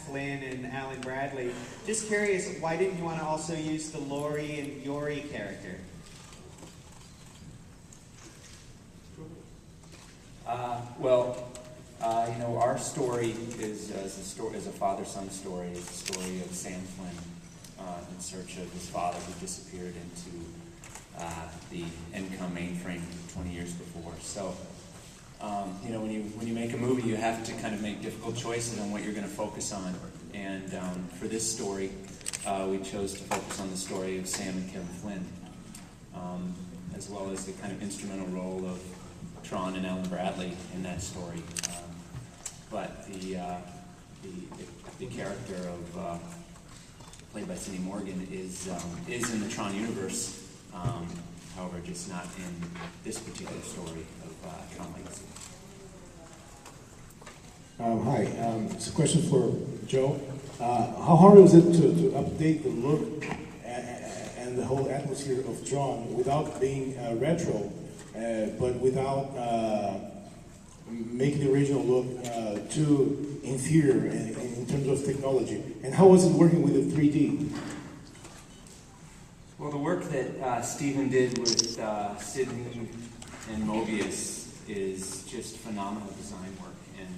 Flynn and Alan Bradley. Just curious, why didn't you want to also use the Laurie and Yori character? You know, our story is a father-son story. It's a story of Sam Flynn in search of his father who disappeared into the Encom mainframe 20 years before. So, you know, when you make a movie, you have to kind of make difficult choices on what you're going to focus on. And for this story, we chose to focus on the story of Sam and Kevin Flynn, as well as the kind of instrumental role of Tron and Alan Bradley in that story. But the character of played by Cindy Morgan is in the Tron universe. However, just not in this particular story of Tron Legacy. Hi, it's a question for Joe. How hard was it to update the look and the whole atmosphere of Tron without being retro, but without making the original look too inferior in terms of technology? And how was it working with the 3D? Well, the work that Stephen did with Sydney and Mobius is just phenomenal design work. And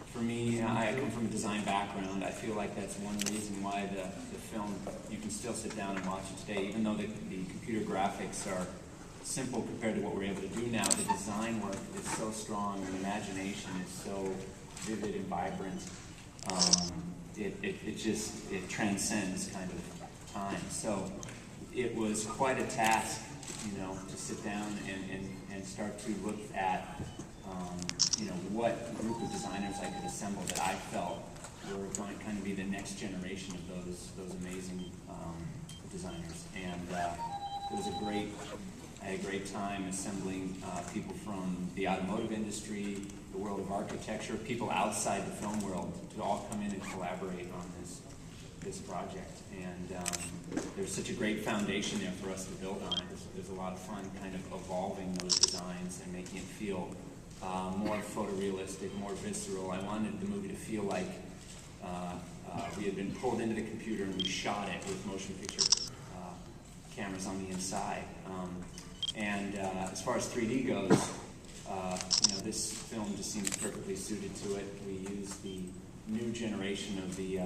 for me, I come from a design background. I feel like that's one reason why the film, you can still sit down and watch it today, even though the computer graphics are simple compared to what we're able to do now. The design work is so strong, and the imagination is so vivid and vibrant. It transcends kind of time. So it was quite a task, you know, to sit down and start to look at, you know, what group of designers I could assemble that I felt were going to kind of be the next generation of those amazing designers. And it was I had a great time assembling people from the automotive industry, the world of architecture, people outside the film world to all come in and collaborate on this project. And there's such a great foundation there for us to build on. There's a lot of fun kind of evolving those designs and making it feel more photorealistic, more visceral. I wanted the movie to feel like we had been pulled into the computer and we shot it with motion picture cameras on the inside. And as far as 3D goes, you know, this film just seems perfectly suited to it. We used the new generation of the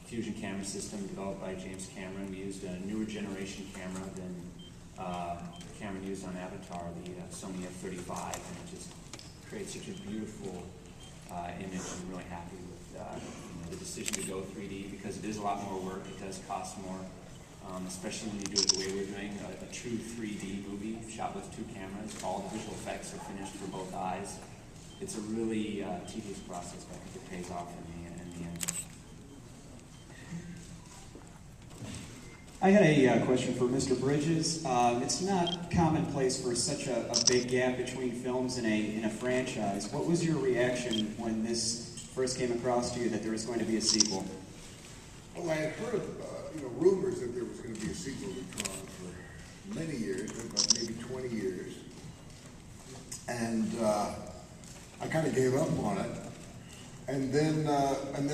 Fusion camera system developed by James Cameron. We used a newer generation camera than Cameron used on Avatar, the Sony F-35, and it just creates such a beautiful image. I'm really happy with you know, the decision to go 3D because it is a lot more work. It does cost more, especially when you do it the way we're doing, a true 3D movie shot with two cameras. All the visual effects are finished for both eyes. It's a really tedious process, but I think it pays off in the end. I had a question for Mr. Bridges. It's not commonplace for such a big gap between films in a franchise. What was your reaction when this first came across to you that there was going to be a sequel? Well, I had heard rumors that there was going to be a sequel to Tron for many years, about maybe 20 years, and I kind of gave up on it. And then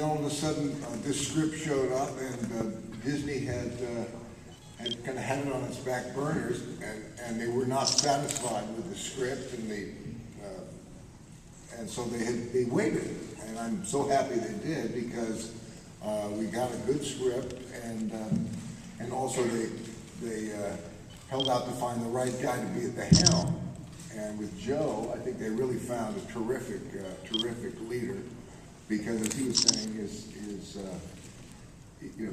all of a sudden, this script showed up, and Disney had kind of had it on its back burners, and they were not satisfied with the script, and so they waited, and I'm so happy they did because we got a good script, and also they held out to find the right guy to be at the helm, and with Joe, I think they really found a terrific leader, because as he was saying,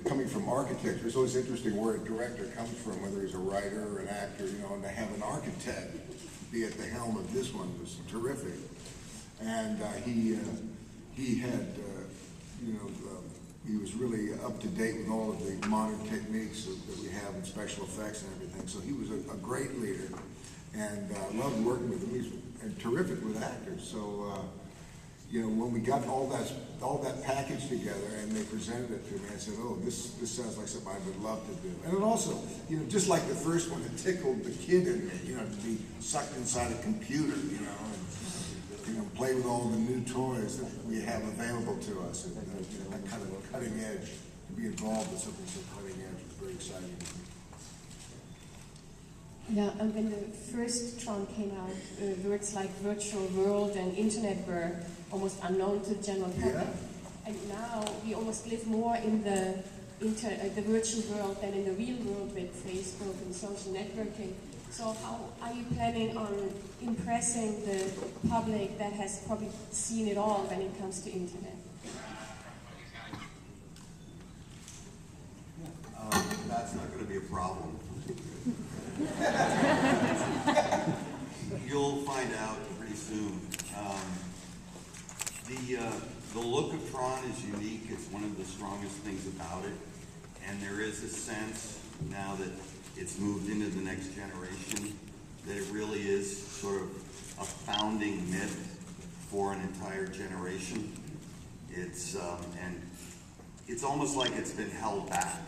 coming from architecture, it's always interesting where a director comes from, whether he's a writer or an actor, and to have an architect be at the helm of this one was terrific. And he had, he was really up to date with all of the modern techniques that we have in special effects and everything. So he was a great leader, and loved working with him. He's terrific with actors. So, when we got all that package together and they presented it to me, I said, "Oh, this sounds like something I would love to do." And it also, just like the first one, it tickled the kid in me, to be sucked inside a computer, and play with all the new toys that we have available to us. And, that kind of cutting edge, to be involved in something so cutting edge is very exciting. Yeah, and when the first Tron came out, words like virtual world and internet were almost unknown to the general public. Yeah. And now we almost live more in the virtual world than in the real world with Facebook and social networking. So how are you planning on impressing the public that has probably seen it all when it comes to internet? That's not going to be a problem. You'll find out pretty soon. The look of Tron is unique. It's one of the strongest things about it. And there is a sense, now that it's moved into the next generation, that it really is sort of a founding myth for an entire generation. And it's almost like it's been held back.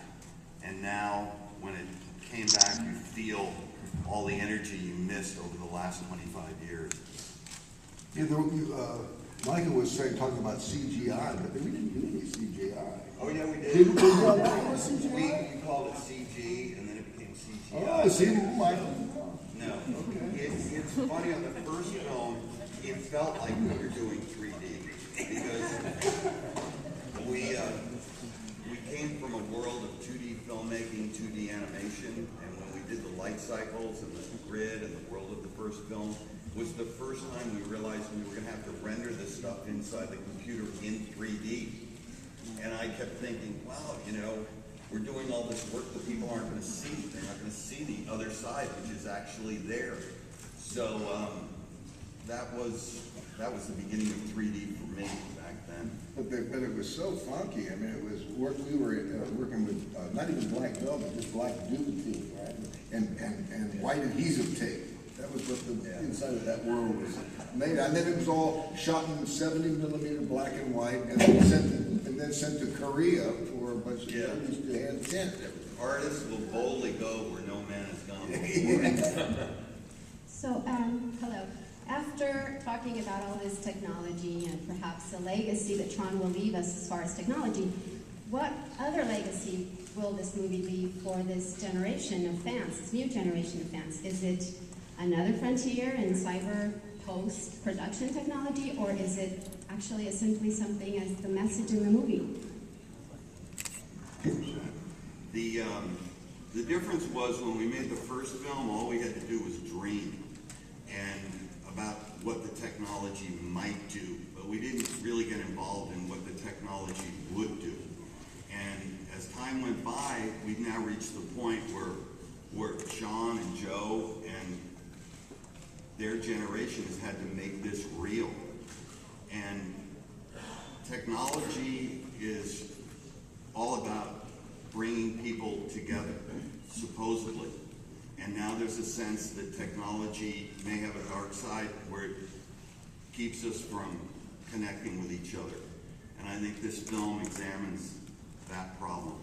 And now, when it came back, you feel all the energy you missed over the last 25 years. Yeah, Micah was talking about CGI, but we didn't do any CGI. Oh yeah, we did. Did we do CGI? We called it CG, and then it became CGI. Oh, see, Michael. No. It's funny, on the first film, it felt like we were doing 3D, because we came from a world of 2D filmmaking, 2D animation, and when we did the light cycles and the grid and the world of the first film, was the first time we realized we were going to have to render this stuff inside the computer in 3D. And I kept thinking, wow, we're doing all this work that people aren't going to see. They're not going to see the other side, which is actually there. So that was the beginning of 3D for me back then. But it was so funky. I mean, it was we were working with not even black velvet, just black dude tape, right? And white adhesive tape. That was what the inside of that world was made. And then it was all shot in 70mm black and white, and then sent to Korea for a bunch of artists to hand tint. Artists will boldly go where no man has gone. So, hello. After talking about all this technology and perhaps the legacy that Tron will leave us as far as technology, what other legacy will this movie leave for this generation of fans, this new generation of fans? Is it another frontier in cyber post-production technology, or is it actually simply something as the message in the movie? The difference was when we made the first film, all we had to do was dream and about what the technology might do, but we didn't really get involved in what the technology would do. And as time went by, we've now reached the point where John and Joe and their generation has had to make this real. And technology is all about bringing people together, supposedly. And now there's a sense that technology may have a dark side where it keeps us from connecting with each other. And I think this film examines that problem.